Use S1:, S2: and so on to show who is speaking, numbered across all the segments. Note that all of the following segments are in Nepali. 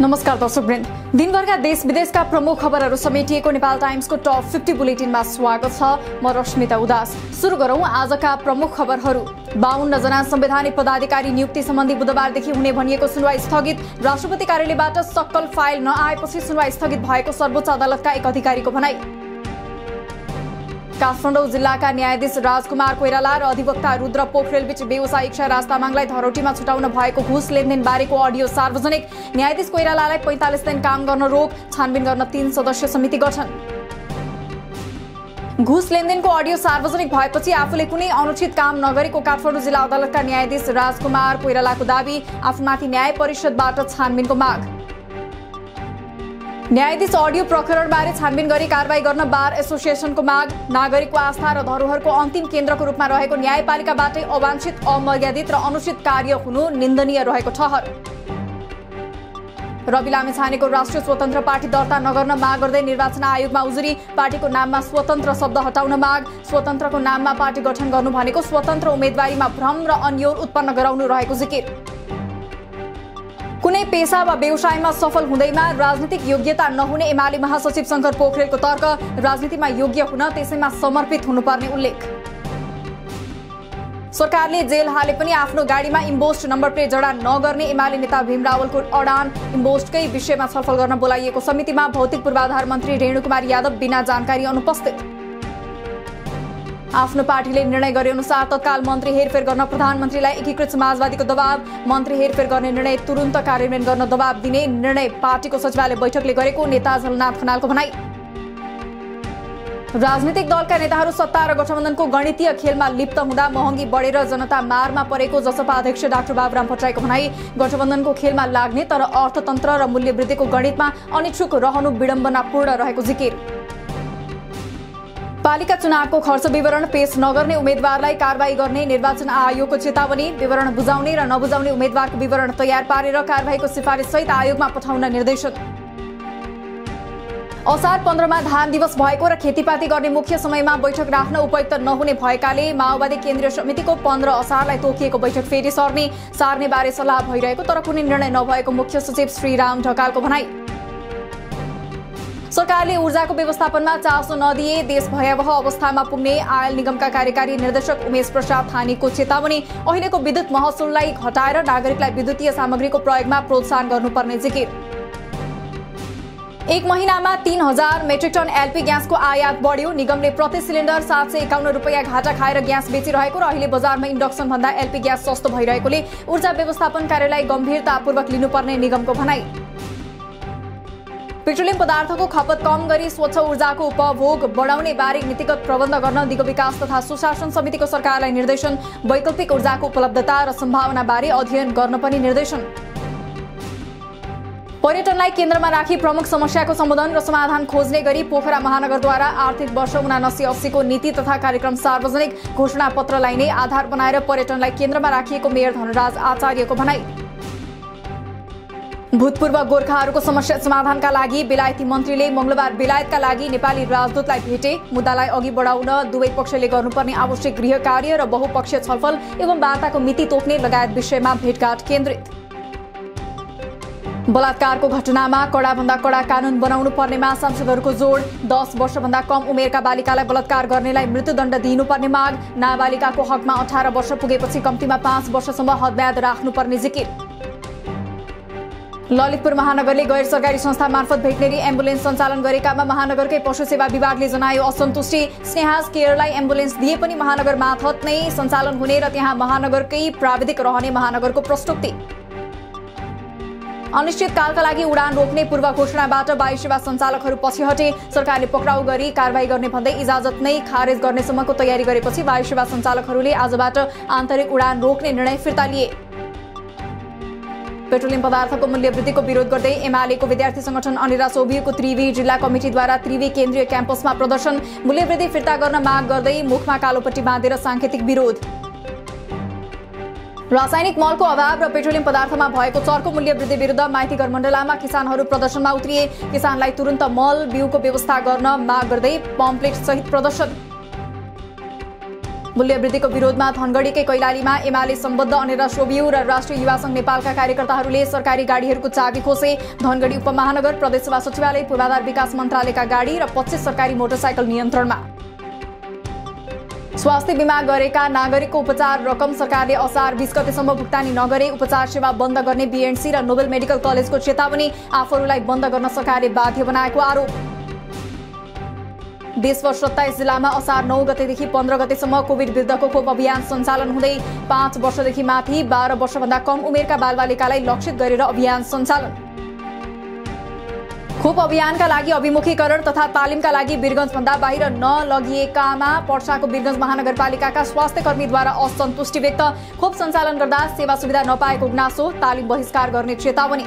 S1: नमस्कार दर्शकवृन्द, दिनभरका देश विदेशका प्रमुख खबरहरू समेटिएको नेपाल टाइम्सको टप 50 बुलेटिनमा स्वागत छ। म रश्मिता उदास। सुरु गरौं आजका प्रमुख खबरहरू। 52 जना संवैधानिक पदाधिकारी नियुक्ति सम्बन्धी बुधबारदेखि हुने भनिएको सुनवाई स्थगित। राष्ट्रपति कार्यालयबाट सक्कल फाइल नआएपछि सुनवाई स्थगित भएको सर्वोच्च अदालतका एक अधिकारीको भनाई। काठमाडौँ जिल्लाका न्यायाधीश राजकुमार कोइराला र अधिवक्ता रुद्र पोखरेल बीच व्यवसायी इच्छा राज तामाङलाई धरोटीमा छुटाउन भएको घुस लेनदेन बारेको अडियो सार्वजनिक। न्यायाधीश कोइरालालाई 45 दिन काम गर्न रोक, छानबिन गर्न 3 सदस्य समिति गठन। घुस लेनदेनको अडियो सार्वजनिक भएपछि आफूले कुनै अनुचित काम नगरेको काठमाडौँ जिल्ला अदालतका न्यायाधीश राजकुमार कोइरालाको दाबी। आफूमाथि न्याय परिषदबाट छानबिनको माग। न्यायाधीश अडियो प्रकरणबारे छानबिन गरी कारबाही गर्न बार एसोसिएसनको माग। नागरिकको आस्था र धरोहरको अन्तिम केन्द्रको रूपमा रहेको न्यायपालिकाबाटै अवांछित, अमर्यादित र अनुचित कार्य हुनु निन्दनीय रहेको ठहर। रवि लामिछानेको राष्ट्रिय स्वतन्त्र पार्टी दर्ता नगर्न माग गर्दै निर्वाचन आयोगमा उजुरी। पार्टीको नाममा स्वतन्त्र शब्द हटाउन माग। स्वतन्त्रको नाममा पार्टी गठन गर्नु भनेको स्वतन्त्र उम्मेदवारीमा भ्रम र अन्योल उत्पन्न गराउनु रहेको जिकिर। कुनै पेशा वा व्यवसायमा सफल हुँदैमा राजनीतिक योग्यता नहुने एमाले महासचिव शंकर पोखरेलको तर्क। राजनीतिमा योग्य हुन त्यसैमा समर्पित हुनुपर्ने उल्लेख। सरकारले जेल हाले पनि आफ्नो गाडीमा इम्बोस्ट नम्बर प्लेट जडा नगर्ने एमाले नेता भीम रावलको अडान। इम्बोस्टकै विषयमा छलफल गर्न बोलाइएको समितिमा भौतिक पूर्वाधार मन्त्री रेणुकुमार यादव बिना जानकारी अनुपस्थित। आफ्नो पार्टीले निर्णय गरे अनुसार तत्काल मन्त्री हेरफेर गर्न प्रधानमन्त्रीलाई एकीकृत समाजवादीको दबाव। मन्त्री हेरफेर गर्ने निर्णय तुरुन्त कार्यान्वयन गर्न दबाव दिने निर्णय पार्टीको सचिवालय बैठकले गरेको नेता झलनाथ खनालको भनाई। राजनीतिक दलका नेताहरू सत्ता र गठबन्धनको गणितीय खेलमा लिप्त हुँदा महँगी बढेर जनता मारमा परेको जसपा अध्यक्ष डाक्टर बाबुराम भट्टराईको भनाई। गठबन्धनको खेलमा लाग्ने तर अर्थतन्त्र र मूल्यवृद्धिको गणितमा अनिच्छुक रहनु विडम्बनापूर्ण रहेको जिकिर। पालिका चुनावको खर्च विवरण पेश नगर्ने उम्मेद्वारलाई कारबाही गर्ने निर्वाचन आयोगको चेतावनी। विवरण बुझाउने र नबुझाउने उम्मेद्वारको विवरण तयार पारेर कारबाहीको सिफारिस सहित आयोगमा पठाउन निर्देशन। असार 15 मा धान दिवस भएको र खेतीपाती गर्ने मुख्य समयमा बैठक राख्न उपयुक्त नहुने भएकाले माओवादी केन्द्रीय समितिको 15 असारलाई तोकिएको बैठक फेरि सार्ने बारे सल्लाह भइरहेको तर कुनै निर्णय नभएको मुख्य सचिव श्रीराम ढकालको भनाई। सरकारले ऊर्जाको व्यवस्थापनमा चासो नदिए देश भयावह अवस्थामा पुग्ने आयल निगमका कार्यकारी निर्देशक उमेश प्रसाद थानीको चेतावनी। अहिलेको विद्युत महसुललाई घटाएर नागरिकलाई विद्युतीय सामग्रीको प्रयोगमा प्रोत्साहन गर्नुपर्ने जिकिर। एक महिनामा 3000 मेट्रिक टन एलपी ग्यासको आयात बढ्यो। निगमले प्रति सिलिन्डर 751 रुपैयाँ घाटा खाएर ग्यास बेचिरहेको र अहिले बजारमा इन्डक्सन भन्दा एलपी ग्यास सस्तो भइरहेकोले ऊर्जा व्यवस्थापन कार्यलाई गम्भीरतापूर्वक लिनुपर्ने निगमको भनाई। पेट्रोलियम पदार्थको खपत कम गरी स्वच्छ ऊर्जाको उपभोग बढाउने बारे नीतिगत प्रबन्ध गर्न दिगो विकास तथा सुशासन समितिको सरकारलाई निर्देशन। वैकल्पिक ऊर्जाको उपलब्धता र सम्भावना बारे अध्ययन गर्न पनि निर्देशन। पर्यटनलाई केन्द्रमा राखी प्रमुख समस्याको सम्बोधन र समाधान खोज्ने गरी पोखरा महानगरद्वारा आर्थिक वर्ष 79-80 को नीति तथा कार्यक्रम सार्वजनिक। घोषणा पत्रलाई नै आधार बनाएर पर्यटनलाई केन्द्रमा राखिएको मेयर धनराज आचार्यको भनाई। भूतपूर्व गोर्खाहरूको समस्या समाधानका लागि बेलायती मन्त्रीले मंगलबार बेलायतका लागि नेपाली राजदूतलाई भेटे। मुद्दालाई अघि बढाउन दुवै पक्षले गर्नुपर्ने आवश्यक गृह कार्य र बहुपक्षीय छलफल एवं वार्ताको मिति तोक्ने लगायत विषयमा भेटघाट केन्द्रित। बलात्कारको घटनामा कडाभन्दा कडा कानून बनाउनु पर्नेमा सांसदहरूको जोड। 10 वर्षभन्दा कम उमेरका बालिकालाई बलात्कार गर्नेलाई मृत्युदण्ड दिनुपर्ने माग। नाबालिकाको हकमा 18 वर्ष पुगेपछि कम्तीमा 5 वर्षसम्म हदम्याद राख्नुपर्ने जिकिर। ललितपुर महानगरले गैर सरकारी संस्था मार्फत भेटनेरी एम्बुलेन्स सञ्चालन गरेकामा महानगरकै पशु सेवा विभागले जनायो असन्तुष्टि। स्नेहाज केयरलाई एम्बुलेन्स दिए पनि महानगर मार्फत नै सञ्चालन हुने र त्यहाँ महानगरकै प्राविधिक रहने महानगरको प्रस्तुति। अनिश्चितकालका लागि उडान रोक्ने पूर्व घोषणाबाट वायु सेवा सञ्चालकहरू पछि हटे। सरकारले पक्राउ गरी कारबाही गर्ने भन्दै इजाजत नै खारेज गर्नेसम्मको तयारी गरेपछि वायु सेवा सञ्चालकहरूले आजबाट आन्तरिक उडान रोक्ने निर्णय फिर्ता लिए। पेट्रोलियम पदार्थको मूल्य वृद्धिको विरोध गर्दै एमालेको विद्यार्थी संगठन अनिरा सोभियको त्रिवी जिल्ला कमिटीद्वारा त्रिवी केन्द्रीय क्याम्पसमा प्रदर्शन। मूल्य वृद्धि फिर्ता गर्न माग गर्दै मुखमा कालोपट्टी बाँधेर सांकेतिक विरोध। रासायनिक मलको अभाव र पेट्रोलियम पदार्थमा भएको चर्को मूल्य वृद्धि विरुद्ध माइती गरमण्डलामा किसानहरू प्रदर्शनमा उत्रिए। किसानलाई तुरुन्त मल बिउको व्यवस्था गर्न माग गर्दै पम्पलेट सहित प्रदर्शन। मूल्यवृद्धिको विरोधमा धनगढीकै कैलालीमा एमाले सम्बद्ध अनेरा सोभियु र राष्ट्रिय युवा संघ नेपालका कार्यकर्ताहरूले सरकारी गाडीहरूको चाबी खोसे। धनगढी उपमहानगर प्रदेशसभा सचिवालय, पूर्वाधार विकास मन्त्रालयका गाडी र 25 सरकारी मोटरसाइकल नियन्त्रणमा। स्वास्थ्य बीमा गरेका नागरिकको उपचार रकम सरकारले असार 20 गतेसम्म भुक्तानी नगरे उपचार सेवा बन्द गर्ने बीएनसी र नोबेल मेडिकल कलेजको चेतावनी। आफूहरूलाई बन्द गर्न सरकारले बाध्य बनाएको आरोप। देशभर 27 जिल्लामा असार 9 गतेदेखि 15 गतेसम्म कोभिड विरुद्धको खोप अभियान सञ्चालन हुँदै 5 वर्षदेखि माथि 12 वर्षभन्दा कम उमेरका बालबालिकालाई लक्षित गरेर अभियान सञ्चालन। खोप अभियानका लागि अभिमुखीकरण तथा तालिमका लागि वीरगञ्जभन्दा बाहिर नलगिएकामा पर्साको वीरगञ्ज महानगरपालिकाका स्वास्थ्य कर्मीद्वारा असन्तुष्टि व्यक्त। खोप सञ्चालन गर्दा सेवा सुविधा नपाएको गुनासो, तालिम बहिष्कार गर्ने चेतावनी।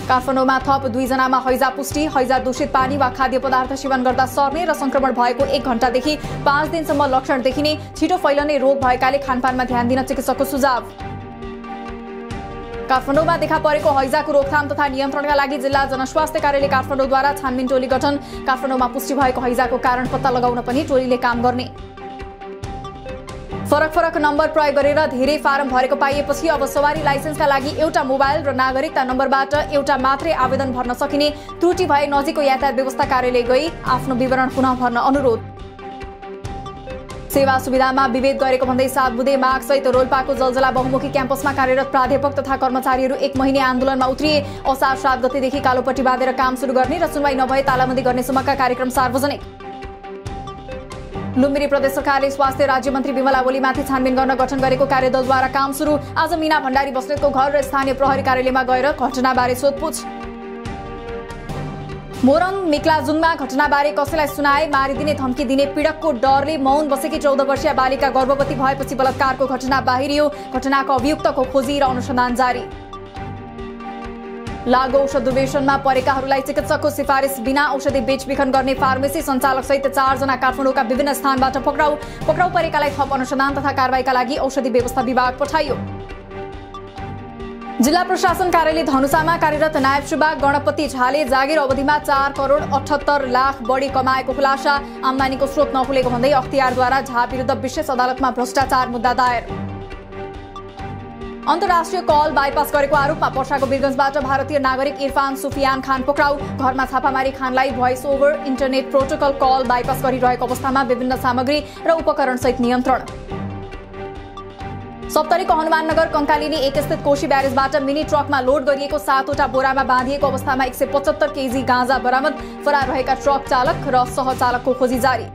S1: काठमाडौँमा थप 2 जनामा हैजा पुष्टि। हैजा दूषित पानी वा खाद्य पदार्थ सेवन गर्दा सर्ने र संक्रमण भएको 1 घण्टादेखि 5 दिनसम्म लक्षण देखिने, छिटो फैलने रोग भएकाले खानपानमा ध्यान दिन चिकित्सकको सुझाव। काठमाडौँमा देखा परेको हैजाको रोकथाम तथा नियन्त्रणका लागि जिल्ला जनस्वास्थ्य कार्यालय काठमाडौँद्वारा छानबिन टोली गठन। काठमाडौँमा पुष्टि भएको हैजाको कारण पत्ता लगाउन पनि टोलीले काम गर्ने। फरक नम्बर प्रयोग गरेर धेरै फारम भरेको पाइएपछि अब सवारी लाइसेन्सका लागि एउटा मोबाइल र नागरिकता नम्बरबाट एउटा मात्रै आवेदन भर्न सकिने। त्रुटि भए नजिकको यातायात व्यवस्था कार्यालय गई आफ्नो विवरण पुनः भर्न अनुरोध। सेवा सुविधामा विभेद गरेको भन्दै 7 बुँदे मागसहित रोल्पाको जलजला बहुमुखी क्याम्पसमा कार्यरत प्राध्यापक तथा कर्मचारीहरू 1 महिने आन्दोलनमा उत्रिए। असार 7 गतेदेखि कालोपट्टी बाँधेर काम सुरु गर्ने र सुनवाई नभए तालाबन्दी गर्ने सम्मका कार्यक्रम सार्वजनिक। लुम्बिनी प्रदेश सरकारले स्वास्थ्य राज्य मन्त्री विमला ओलीमाथि छानबिन गर्न गठन गरेको कार्यदलद्वारा काम सुरु। आज मीना भण्डारी बस्नेतको घर र स्थानीय प्रहरी कार्यालयमा गएर घटनाबारे सोधपुछ। मोरङ मिक्लाजुङमा घटनाबारे कसैलाई सुनाए मारिदिने धम्की दिने पीडकको डरले मौन बसेकी 14 वर्षीय बालिका गर्भवती भएपछि बलात्कारको घटना बाहिरियो। घटनाको अभियुक्तको खोजी र अनुसन्धान जारी। लागु औषध दुर्व्यसनमा परेकाहरूलाई चिकित्सकको सिफारिस बिना औषधि बेचबिखन गर्ने फार्मेसी सञ्चालक सहित 4 जना काठमाडौँका विभिन्न स्थानबाट पक्राउ परेकालाई थप अनुसन्धान तथा कारबाहीका लागि औषधि व्यवस्था विभाग पठाइयो। जिल्ला प्रशासन कार्यालय धनुषामा कार्यरत नायब सुब्बा गणपति झाले जागिर अवधिमा 4 करोड 78 लाख बढी कमाएको खुलासा। आम्दानीको स्रोत नखुलेको भन्दै अख्तियारद्वारा झा विरुद्ध विशेष अदालतमा भ्रष्टाचार मुद्दा दायर। अन्तर्राष्ट्रिय कल बाइपास गरेको आरोपमा पर्साको वीरगञ्जबाट भारतीय नागरिक इरफान सुफियान खान पक्राउ। घरमा छापामारी खानलाई voice over internet protocol call bypass गरिरहेको अवस्थामा विभिन्न सामग्री र उपकरण सहित नियन्त्रण। सप्तरीको हनुमाननगर कंकालिनी 1 स्थित कोशी ब्यारेजबाट मिनी ट्रकमा लोड गरिएको 7वटा बोरामा बाँधिएको अवस्थामा 175 केजी गाँजा बरामद। फरार रहेका ट्रक चालक र सहचालकको खोजी जारी।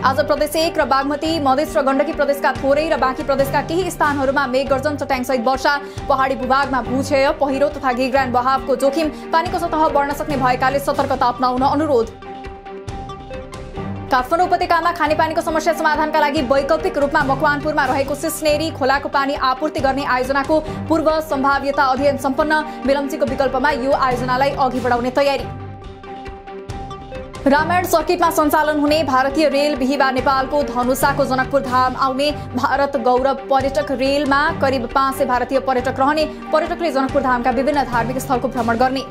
S1: आज प्रदेश 1 र बागमती, मधेस र गण्डकी प्रदेशका थोरै र बाँकी प्रदेशका केही स्थानहरूमा मेघगर्जन चट्याङसहित वर्षा। पहाडी भूभागमा भूक्षय, पहिरो तथा गिगरान बहावको जोखिम। पानीको सतह बढ्न सक्ने भएकाले सतर्कता अपनाउन अनुरोध। काठमाडौँ उपत्यकामा खानेपानीको समस्या समाधानका लागि वैकल्पिक रूपमा मकवानपुरमा रहेको सिस्नेरी खोलाको पानी आपूर्ति गर्ने आयोजनाको पूर्व सम्भाव्यता अध्ययन सम्पन्न। मेलम्चीको विकल्पमा यो आयोजनालाई अघि बढाउने तयारी। रामायण सर्किटमा सञ्चालन हुने भारतीय रेल बिहिबार नेपालको धनुषाको जनकपुर धाम आउने। भारत गौरव पर्यटक रेलमा करिब 500 भारतीय पर्यटक रहने। पर्यटकले जनकपुर धामका विभिन्न धार्मिक स्थलको भ्रमण गर्ने।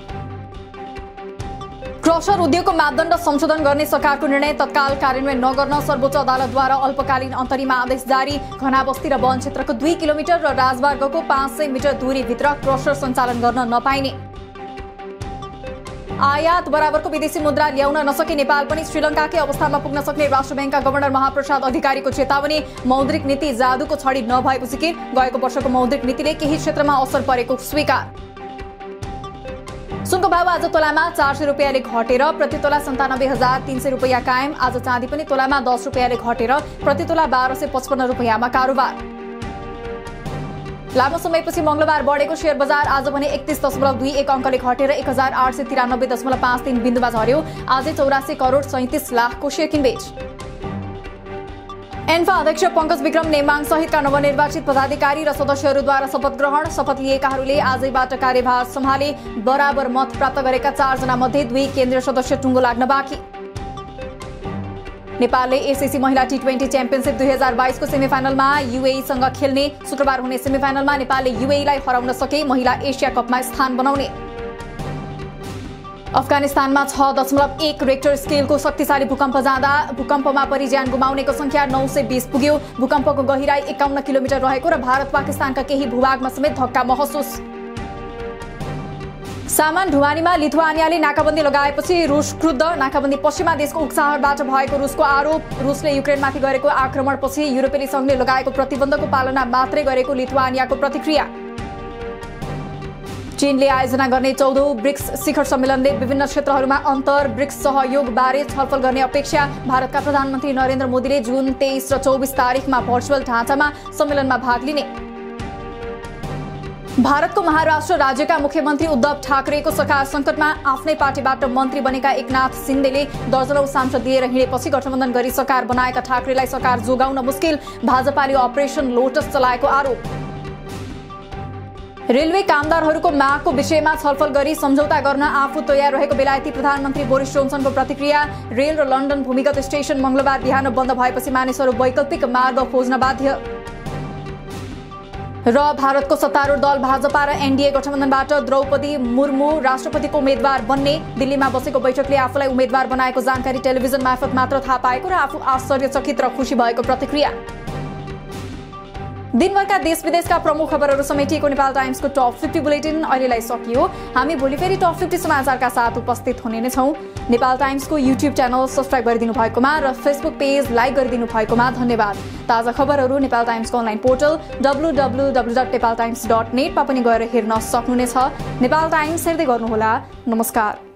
S1: क्रसर उद्योगको मापदण्ड संशोधन गर्ने सरकारको निर्णय तत्काल कार्यान्वयन नगर्न सर्वोच्च अदालतद्वारा अल्पकालीन अन्तरिम आदेश जारी। घनाबस्ती र वन क्षेत्रको 2 किलोमिटर र राजमार्गको 500 मिटर दूरीभित्र क्रसर सञ्चालन गर्न नपाइने। आयात बराबरको विदेशी मुद्रा ल्याउन नसके नेपाल पनि श्रीलङ्काकै अवस्थामा पुग्न सक्ने राष्ट्र बैंकका गभर्नर महाप्रसाद अधिकारीको चेतावनी। मौद्रिक नीति जादुको छडी नभएको जिकिर। गएको वर्षको मौद्रिक नीतिले केही क्षेत्रमा असर परेको स्वीकार। सुनको भाव आज तोलामा 400 रुपियाँले घटेर प्रति तोला 97,300 रुपियाँ कायम। आज चाँदी पनि तोलामा 10 रुपियाँले घटेर प्रति तोला 1255 रुपियाँमा कारोबार। लामो समयपछि मंगलबार बढेको शेयर बजार आज भने 31.21 अंकले घटेर 1893.53 बिन्दुमा झर्यो। आज 84 करोड 37 लाखको शेयर किनबेच। एन्फा अध्यक्ष पंकज विक्रम नेमाङ सहितका नवनिर्वाचित पदाधिकारी र सदस्यहरूद्वारा शपथ ग्रहण। शपथ लिएकाहरूले आजैबाट कार्यभार सम्हाले। बराबर मत प्राप्त गरेका 4 जना मध्ये 2 केन्द्रीय सदस्य टुङ्गो लाग्न बाँकी। नेपालले एसएसी महिला टी20 च्याम्पियनशिप 2022 को सेमिफाइनलमा यूएईसँग खेल्ने। शुक्रबार हुने सेमिफाइनलमा नेपालले यूएईलाई हराउन सके महिला एसिया कपमा स्थान बनाउने। अफगानिस्तानमा 6.1 रेक्टर स्केलको शक्तिशाली भूकम्प जाँदा भूकम्पमा परि ज्यान गुमाउनेको संख्या 920 पुग्यो। भूकम्पको गहिराई 51 किलोमिटर रहेको र भारत पाकिस्तानका केही भूभागमा समेत धक्का महसुस। सामान ढुवानीमा लिथुआनियाले नाकाबन्दी लगाएपछि रुस क्रुद्ध। नाकाबन्दी पश्चिमा देशको उक्साहटबाट भएको रुसको आरोप। रुसले युक्रेनमाथि गरेको आक्रमणपछि युरोपेली संघले लगाएको प्रतिबन्धको पालना मात्रै गरेको लिथुआनियाको प्रतिक्रिया। चीनले आयोजना गर्ने 14औं ब्रिक्स शिखर सम्मेलनले विभिन्न क्षेत्रहरूमा अन्तर ब्रिक्स सहयोगबारे छलफल गर्ने अपेक्षा। भारतका प्रधानमन्त्री नरेन्द्र मोदीले जुन 23 र 24 तारिखमा भर्चुअल ढाँचामा सम्मेलनमा भाग लिने। भारतको महाराष्ट्र राज्यका मुख्यमन्त्री उद्धव ठाकरेको सरकार सङ्कटमा। आफ्नै पार्टीबाट मन्त्री बनेका एकनाथ सिन्धेले दर्जनौं सांसद लिएर हिँडेपछि गठबन्धन गरी सरकार बनाएका ठाकरेलाई सरकार जोगाउन मुस्किल। भाजपाले अपरेसन लोटस चलाएको आरोप। रेलवे कामदारहरूको मागको विषयमा छलफल गरी सम्झौता गर्न आफू तयार रहेको बेलायती प्रधानमन्त्री बोरिस जोन्सनको प्रतिक्रिया। रेल र लन्डन भूमिगत स्टेशन मंगलबार बिहान बन्द भएपछि मानिसहरू वैकल्पिक मार्ग खोज्न बाध्य। र भारतको सत्तारूढ दल भाजपा र एनडीए गठबन्धनबाट द्रौपदी मुर्मू राष्ट्रपतिको उम्मेद्वार बन्ने। दिल्लीमा बसेको बैठकले आफूलाई उम्मेद्वार बनाएको जानकारी टेलिभिजन मार्फत मात्र थाहा पाएको र आफू आश्चर्यचकित र खुशी भएको प्रतिक्रिया। दिनभरका देश विदेशका प्रमुख खबरहरू समेटिएको नेपाल टाइम्सको टप 50 बुलेटिन अहिलेलाई सकियो। हामी भोलि फेरि टप 50 समाचारका साथ उपस्थित हुने नै छौं। नेपाल टाइम्सको युट्युब च्यानल सब्स्क्राइब गरिदिनु भएकोमा र फेसबुक पेज लाइक गरिदिनु भएकोमा धन्यवाद। ताजा खबरहरू नेपाल टाइम्सको अनलाइन पोर्टल www.nepaltimes.net मा पनि गएर हेर्न सक्नुहुनेछ। नेपाल टाइम्स हेर्दै गर्नुहोला। नमस्कार।